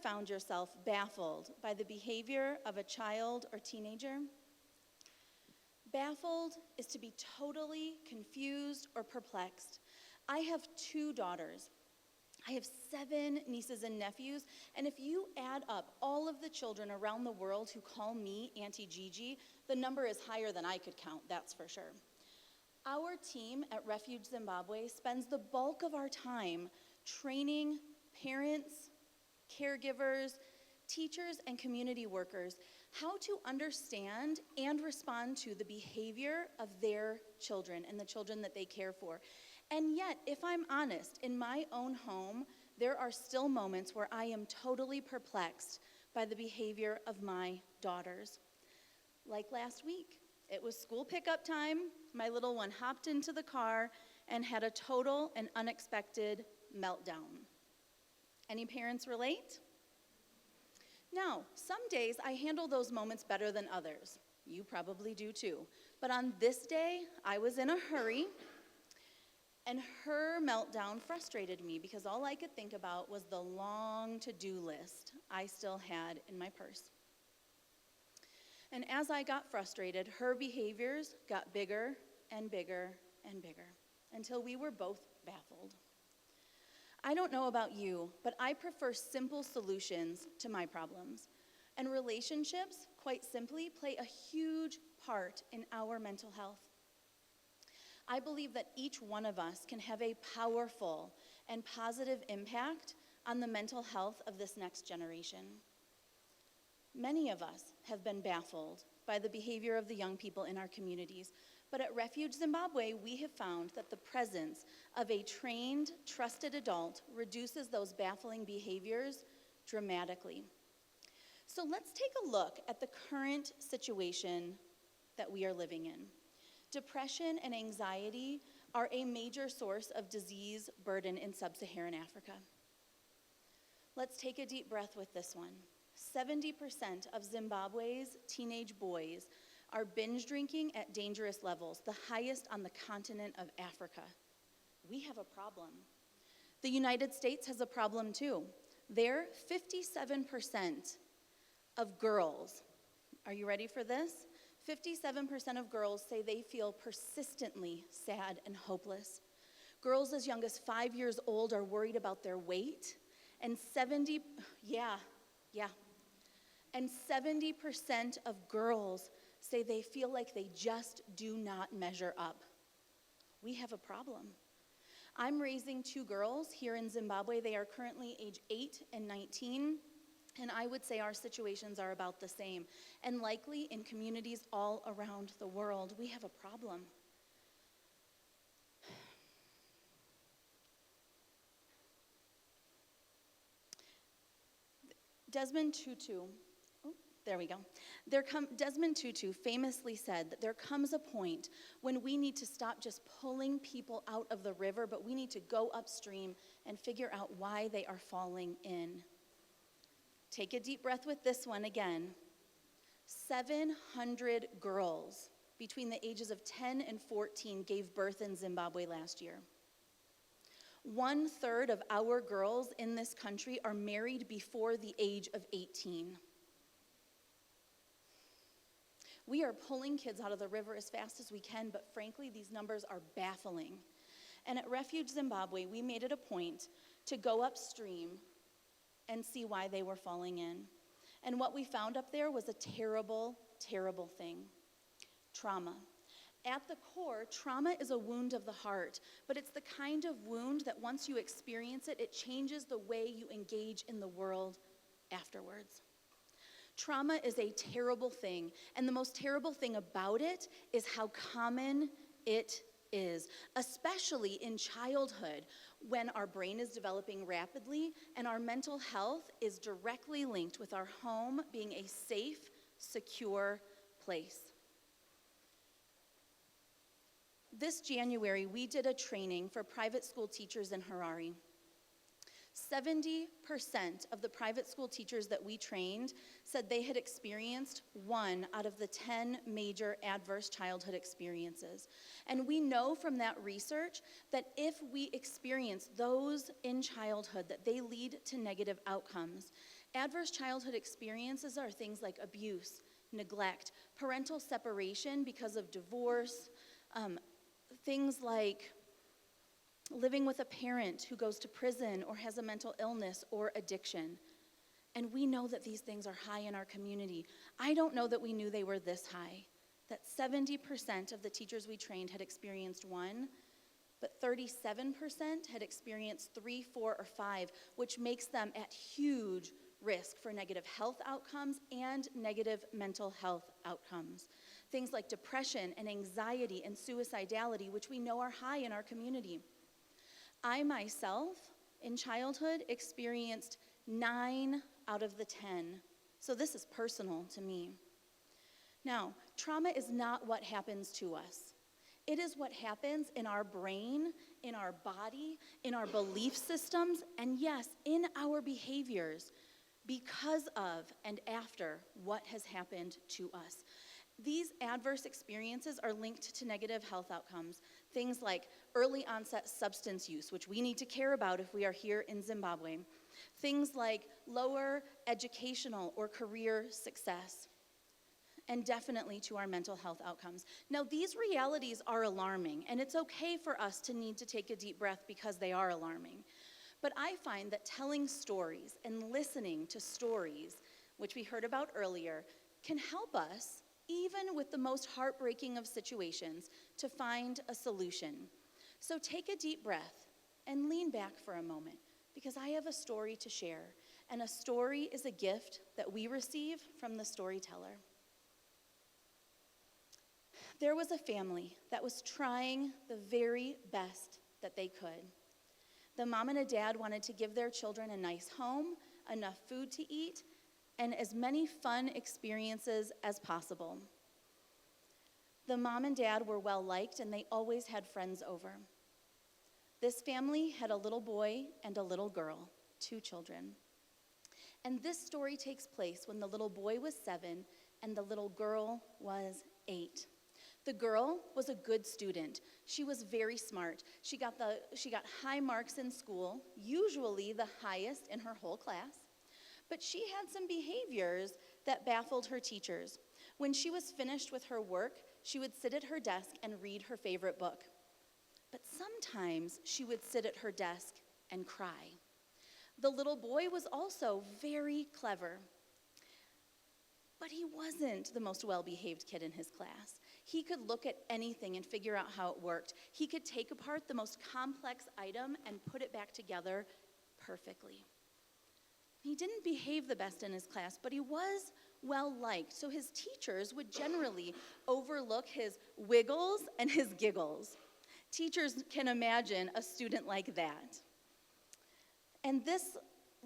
Found yourself baffled by the behavior of a child or teenager? Baffled is to be totally confused or perplexed. I have 2 daughters. I have 7 nieces and nephews, and if you add up all of the children around the world who call me Auntie Gigi, the number is higher than I could count, that's for sure. Our team at Refuge Zimbabwe spends the bulk of our time training parents, caregivers, teachers, and community workers how to understand and respond to the behavior of their children and the children that they care for. And yet, if I'm honest, in my own home, there are still moments where I am totally perplexed by the behavior of my daughters. Like last week, it was school pickup time. My little one hopped into the car and had a total and unexpected meltdown. Any parents relate? Now, some days I handle those moments better than others. You probably do too. But on this day, I was in a hurry, and her meltdown frustrated me because all I could think about was the long to-do list I still had in my purse. And as I got frustrated, her behaviors got bigger and bigger and bigger until we were both baffled. I don't know about you, but I prefer simple solutions to my problems. And relationships, quite simply, play a huge part in our mental health. I believe that each one of us can have a powerful and positive impact on the mental health of this next generation. Many of us have been baffled by the behavior of the young people in our communities. But at Refuge Zimbabwe, we have found that the presence of a trained, trusted adult reduces those baffling behaviors dramatically. So let's take a look at the current situation that we are living in. Depression and anxiety are a major source of disease burden in sub-Saharan Africa. Let's take a deep breath with this one. 70% of Zimbabwe's teenage boys are binge drinking at dangerous levels, the highest on the continent of Africa. We have a problem. The United States has a problem too. There, 57% of girls, are you ready for this? 57% of girls say they feel persistently sad and hopeless. Girls as young as 5 years old are worried about their weight, and 70% of girls say they feel like they just do not measure up. We have a problem. I'm raising 2 girls here in Zimbabwe. They are currently age 8 and 19, and I would say our situations are about the same. And likely in communities all around the world, we have a problem. Desmond Tutu famously said that there comes a point when we need to stop just pulling people out of the river, but we need to go upstream and figure out why they are falling in. Take a deep breath with this one again. 700 girls between the ages of 10 and 14 gave birth in Zimbabwe last year. 1/3 of our girls in this country are married before the age of 18. We are pulling kids out of the river as fast as we can, but frankly, these numbers are baffling. And at Refuge Zimbabwe, we made it a point to go upstream and see why they were falling in. And what we found up there was a terrible, terrible thing: trauma. At the core, trauma is a wound of the heart, but it's the kind of wound that once you experience it, it changes the way you engage in the world afterwards. Trauma is a terrible thing, and the most terrible thing about it is how common it is, especially in childhood, when our brain is developing rapidly and our mental health is directly linked with our home being a safe, secure place. This January, we did a training for private school teachers in Harare. 70% of the private school teachers that we trained said they had experienced 1 out of the 10 major adverse childhood experiences. And we know from that research that if we experience those in childhood, that they lead to negative outcomes. Adverse childhood experiences are things like abuse, neglect, parental separation because of divorce, things like living with a parent who goes to prison or has a mental illness or addiction. And we know that these things are high in our community. I don't know that we knew they were this high, that 70% of the teachers we trained had experienced 1, but 37% had experienced 3, 4, or 5, which makes them at huge risk for negative health outcomes and negative mental health outcomes. Things like depression and anxiety and suicidality, which we know are high in our community. I myself, in childhood, experienced 9 out of the 10. So this is personal to me. Now, trauma is not what happens to us. It is what happens in our brain, in our body, in our belief systems, and yes, in our behaviors because of and after what has happened to us. These adverse experiences are linked to negative health outcomes, things like early onset substance use, which we need to care about if we are here in Zimbabwe, things like lower educational or career success, and definitely to our mental health outcomes. Now, these realities are alarming, and it's okay for us to need to take a deep breath because they are alarming. But I find that telling stories and listening to stories, which we heard about earlier, can help us, even with the most heartbreaking of situations, to find a solution. So take a deep breath and lean back for a moment, because I have a story to share, and a story is a gift that we receive from the storyteller. There was a family that was trying the very best that they could. The mom and a dad wanted to give their children a nice home, enough food to eat, and as many fun experiences as possible. The mom and dad were well liked, and they always had friends over. This family had a little boy and a little girl, 2 children. And this story takes place when the little boy was 7 and the little girl was 8. The girl was a good student. She was very smart. She got high marks in school, usually the highest in her whole class. But she had some behaviors that baffled her teachers. When she was finished with her work, she would sit at her desk and read her favorite book. But sometimes she would sit at her desk and cry. The little boy was also very clever, but he wasn't the most well-behaved kid in his class. He could look at anything and figure out how it worked. He could take apart the most complex item and put it back together perfectly. He didn't behave the best in his class, but he was well-liked, so his teachers would generally overlook his wiggles and his giggles. Teachers can imagine a student like that. And this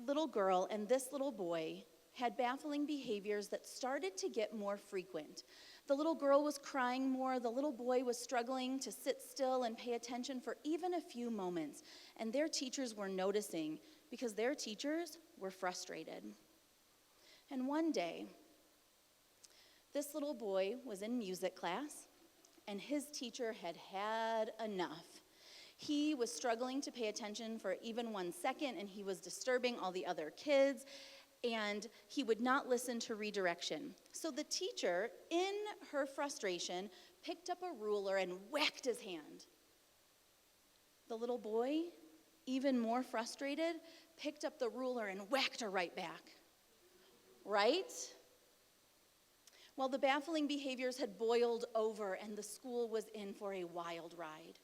little girl and this little boy had baffling behaviors that started to get more frequent. The little girl was crying more. The little boy was struggling to sit still and pay attention for even a few moments. And their teachers were noticing because their teachers were frustrated. And one day, this little boy was in music class, and his teacher had had enough. He was struggling to pay attention for even 1 second, and he was disturbing all the other kids, and he would not listen to redirection. So the teacher, in her frustration, picked up a ruler and whacked his hand. The little boy, even more frustrated, picked up the ruler and whacked her right back. Right? Well, the baffling behaviors had boiled over, and the school was in for a wild ride.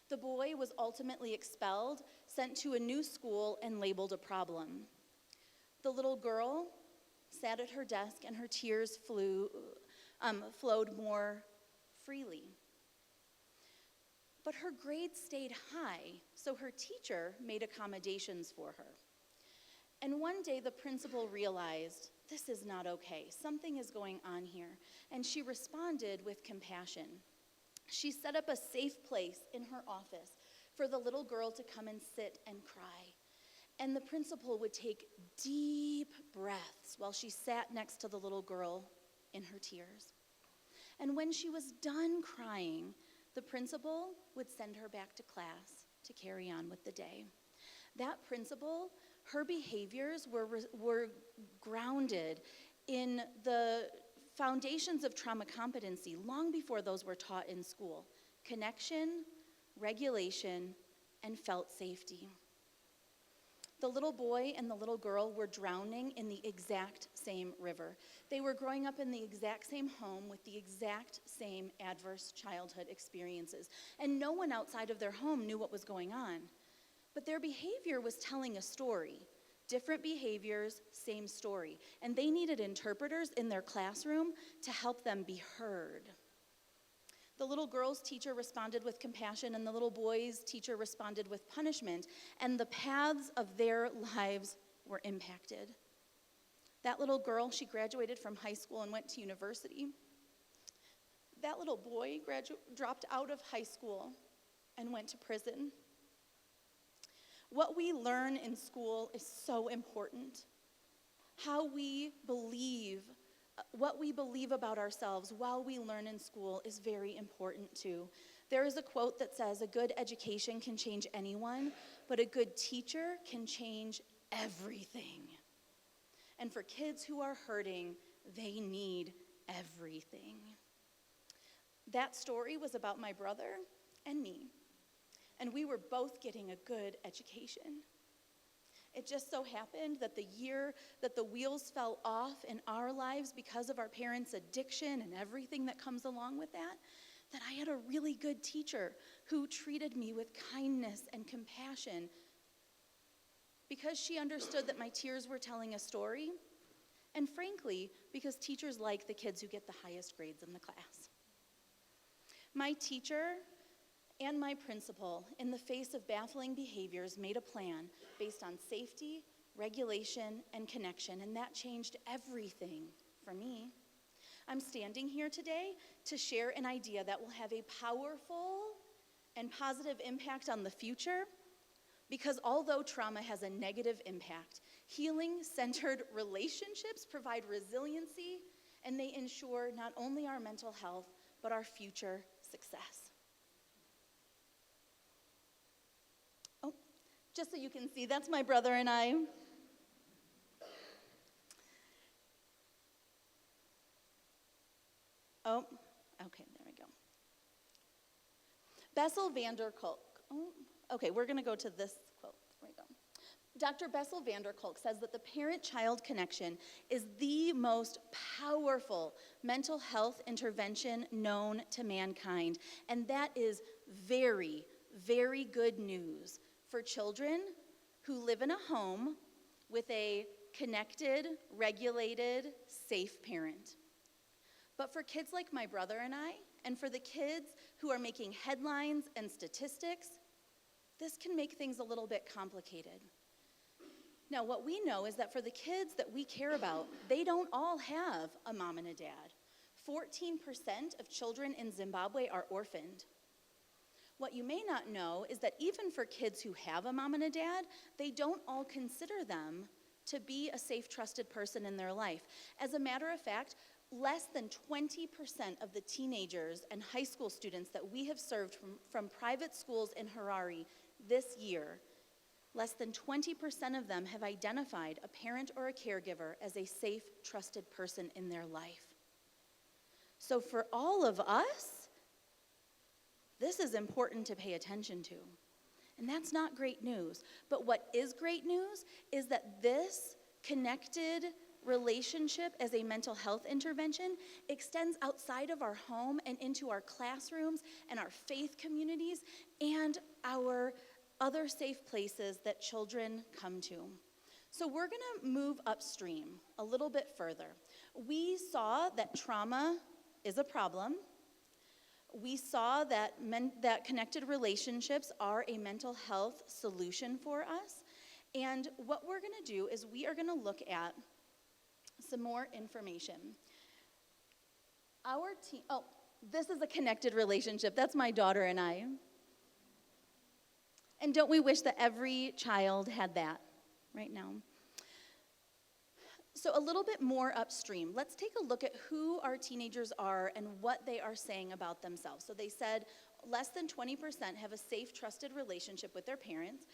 The boy was ultimately expelled, sent to a new school, and labeled a problem. The little girl sat at her desk, and her tears flowed more freely. But her grades stayed high, so her teacher made accommodations for her. And one day, the principal realized, this is not okay. Something is going on here. And she responded with compassion. She set up a safe place in her office for the little girl to come and sit and cry. And the principal would take deep breaths while she sat next to the little girl in her tears. And when she was done crying, the principal would send her back to class to carry on with the day. That principal, her behaviors were grounded in the foundations of trauma competency long before those were taught in school: connection, regulation, and felt safety. The little boy and the little girl were drowning in the exact same river. They were growing up in the exact same home with the exact same adverse childhood experiences. And no one outside of their home knew what was going on. But their behavior was telling a story. Different behaviors, same story. And they needed interpreters in their classroom to help them be heard. The little girl's teacher responded with compassion, and the little boy's teacher responded with punishment, and the paths of their lives were impacted. That little girl, she graduated from high school and went to university. That little boy dropped out of high school and went to prison. What we learn in school is so important. How we believe, what we believe about ourselves while we learn in school is very important too. There is a quote that says, "A good education can change anyone, but a good teacher can change everything." And for kids who are hurting, they need everything. That story was about my brother and me, and we were both getting a good education. It just so happened that the year that the wheels fell off in our lives because of our parents' addiction and everything that comes along with that I had a really good teacher who treated me with kindness and compassion because she understood that my tears were telling a story, and frankly, because teachers like the kids who get the highest grades in the class. My teacher and my principal, in the face of baffling behaviors, made a plan based on safety, regulation, and connection, and that changed everything for me. I'm standing here today to share an idea that will have a powerful and positive impact on the future, because although trauma has a negative impact, healing-centered relationships provide resiliency, and they ensure not only our mental health, but our future success. Just so you can see, that's my brother and I. Oh, okay, there we go. Bessel van der Kolk. Oh, okay, we're going to go to this quote. There we go. Dr. Bessel van der Kolk says that the parent-child connection is the most powerful mental health intervention known to mankind, and that is very, very good news for children who live in a home with a connected, regulated, safe parent. But for kids like my brother and I, and for the kids who are making headlines and statistics, this can make things a little bit complicated. Now, what we know is that for the kids that we care about, they don't all have a mom and a dad. 14% of children in Zimbabwe are orphaned. What you may not know is that even for kids who have a mom and a dad, they don't all consider them to be a safe, trusted person in their life. As a matter of fact, less than 20% of the teenagers and high school students that we have served from private schools in Harare this year, less than 20% of them have identified a parent or a caregiver as a safe, trusted person in their life. So for all of us, this is important to pay attention to. And that's not great news. But what is great news is that this connected relationship as a mental health intervention extends outside of our home and into our classrooms and our faith communities and our other safe places that children come to. So we're going to move upstream a little bit further. We saw that trauma is a problem. We saw that connected relationships are a mental health solution for us. And what we're going to do is we are going to look at some more information. Our team, This is a connected relationship. That's my daughter and I. And don't we wish that every child had that right now? So a little bit more upstream, let's take a look at who our teenagers are and what they are saying about themselves. So they said less than 20% have a safe, trusted relationship with their parents.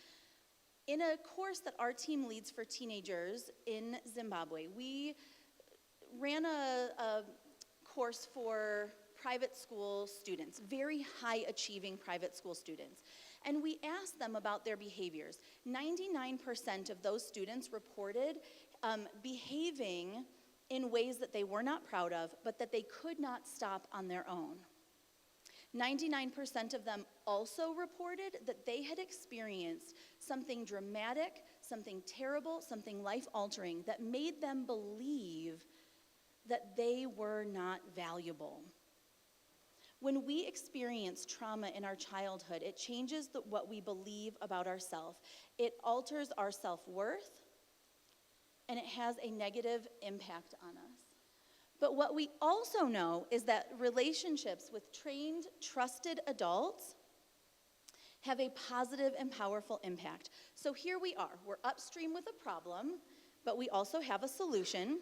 In a course that our team leads for teenagers in Zimbabwe, we ran a course for private school students, very high-achieving private school students. And we asked them about their behaviors. 99% of those students reported behaving in ways that they were not proud of, but that they could not stop on their own. 99% of them also reported that they had experienced something dramatic, something terrible, something life-altering that made them believe that they were not valuable. When we experience trauma in our childhood, it changes what we believe about ourselves. It alters our self-worth, and it has a negative impact on us. But what we also know is that relationships with trained, trusted adults have a positive and powerful impact. So here we are. We're upstream with a problem, but we also have a solution.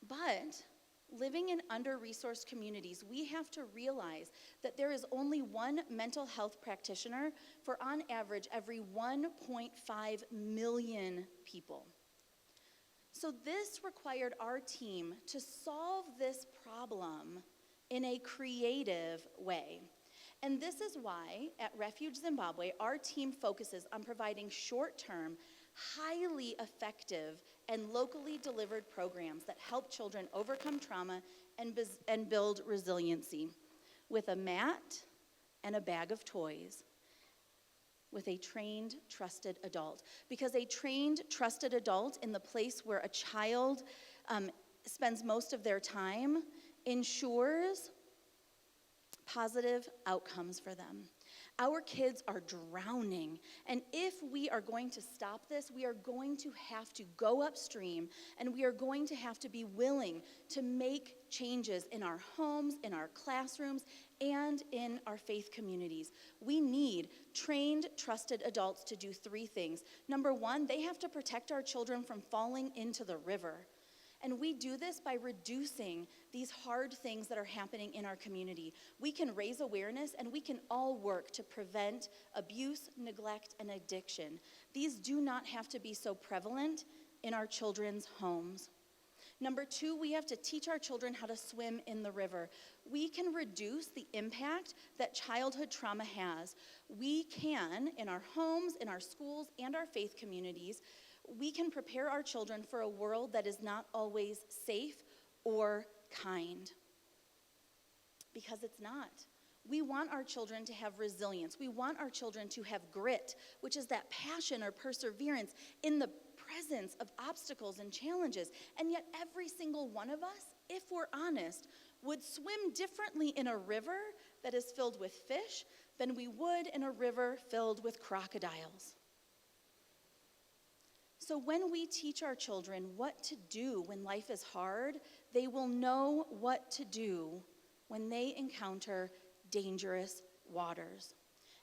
But living in under-resourced communities, we have to realize that there is only one mental health practitioner for, on average, every 1.5 million people. So this required our team to solve this problem in a creative way. And this is why at Refuge Zimbabwe, our team focuses on providing short-term, highly effective, and locally delivered programs that help children overcome trauma and build resiliency with a mat and a bag of toys, with a trained, trusted adult. Because a trained, trusted adult in the place where a child spends most of their time ensures positive outcomes for them. Our kids are drowning, and if we are going to stop this, we are going to have to go upstream, and we are going to have to be willing to make changes in our homes, in our classrooms, and in our faith communities. We need trained, trusted adults to do three things. Number one, they have to protect our children from falling into the river. And we do this by reducing these hard things that are happening in our community. We can raise awareness, and we can all work to prevent abuse, neglect, and addiction. These do not have to be so prevalent in our children's homes. Number two, we have to teach our children how to swim in the river. We can reduce the impact that childhood trauma has. We can, in our homes, in our schools, and our faith communities, we can prepare our children for a world that is not always safe or kind. Because it's not. We want our children to have resilience. We want our children to have grit, which is that passion or perseverance in the presence of obstacles and challenges. And yet every single one of us, if we're honest, would swim differently in a river that is filled with fish than we would in a river filled with crocodiles. So when we teach our children what to do when life is hard, they will know what to do when they encounter dangerous waters.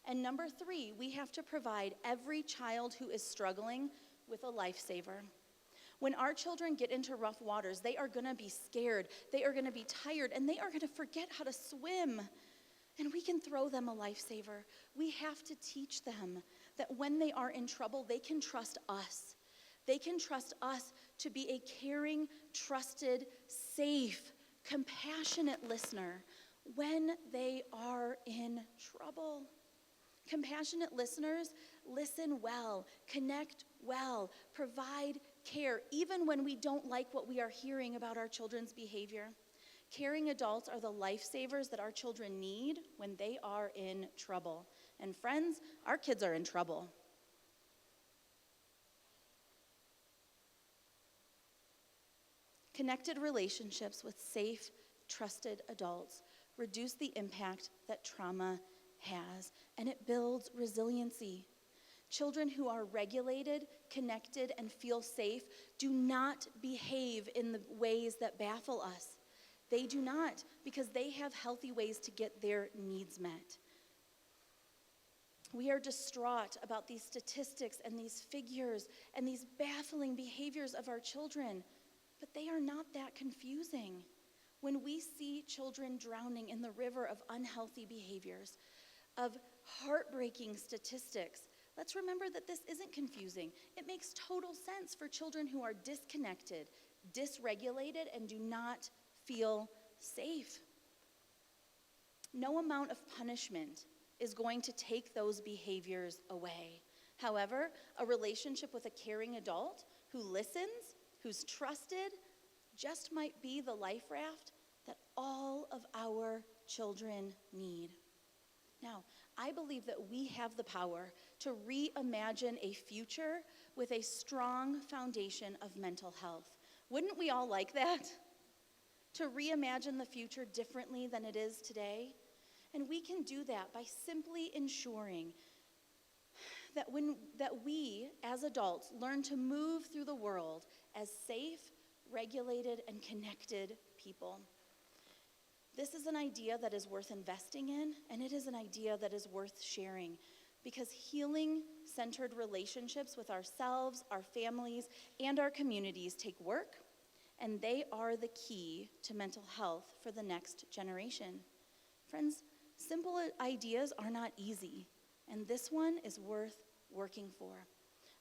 And number three, we have to provide every child who is struggling with a lifesaver. When our children get into rough waters, they are going to be scared, they are going to be tired, and they are going to forget how to swim. And we can throw them a lifesaver. We have to teach them that when they are in trouble, they can trust us. They can trust us to be a caring, trusted, safe, compassionate listener when they are in trouble. Compassionate listeners listen well, connect well, provide care, even when we don't like what we are hearing about our children's behavior. Caring adults are the lifesavers that our children need when they are in trouble. And friends, our kids are in trouble. Connected relationships with safe, trusted adults reduce the impact that trauma has, and it builds resiliency. Children who are regulated, connected, and feel safe do not behave in the ways that baffle us. They do not, because they have healthy ways to get their needs met. We are distraught about these statistics and these figures and these baffling behaviors of our children, but they are not that confusing. When we see children drowning in the river of unhealthy behaviors, of heartbreaking statistics, let's remember that this isn't confusing. It makes total sense for children who are disconnected, dysregulated, and do not feel safe. No amount of punishment is going to take those behaviors away. However, a relationship with a caring adult who listens, who's trusted, just might be the life raft that all of our children need. Now, I believe that we have the power to reimagine a future with a strong foundation of mental health. Wouldn't we all like that? To reimagine the future differently than it is today? And we can do that by simply ensuring that we, as adults, learn to move through the world as safe, regulated, and connected people. This is an idea that is worth investing in, and it is an idea that is worth sharing, because healing-centered relationships with ourselves, our families, and our communities take work, and they are the key to mental health for the next generation. Friends, simple ideas are not easy, and this one is worth working for.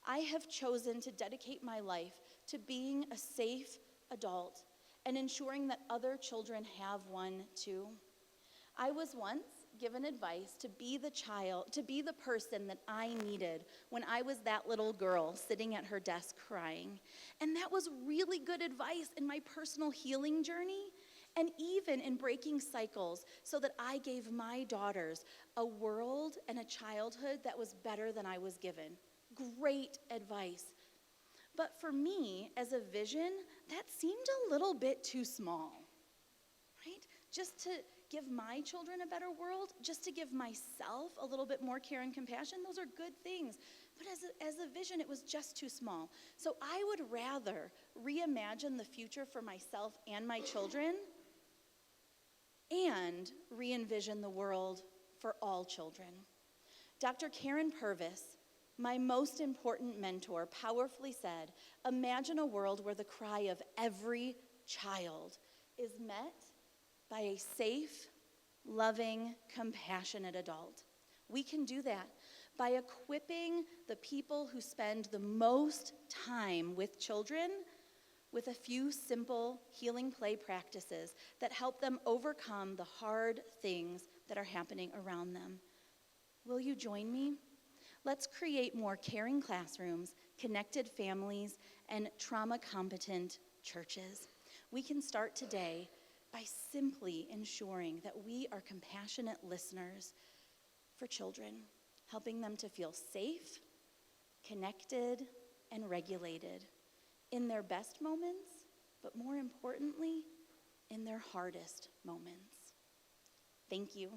I have chosen to dedicate my life to being a safe adult and ensuring that other children have one too. I was once given advice to be the person that I needed when I was that little girl sitting at her desk crying. And that was really good advice in my personal healing journey, and even in breaking cycles, so that I gave my daughters a world and a childhood that was better than I was given. Great advice. But for me, as a vision, that seemed a little bit too small, right? Just to give my children a better world, just to give myself a little bit more care and compassion, those are good things. But as a vision, it was just too small. So I would rather reimagine the future for myself and my children and re-envision the world for all children. Dr. Karen Purvis, my most important mentor, powerfully said, "Imagine a world where the cry of every child is met by a safe, loving, compassionate adult." We can do that by equipping the people who spend the most time with children with a few simple healing play practices that help them overcome the hard things that are happening around them. Will you join me? Let's create more caring classrooms, connected families, and trauma-competent churches. We can start today by simply ensuring that we are compassionate listeners for children, helping them to feel safe, connected, and regulated in their best moments, but more importantly, in their hardest moments. Thank you.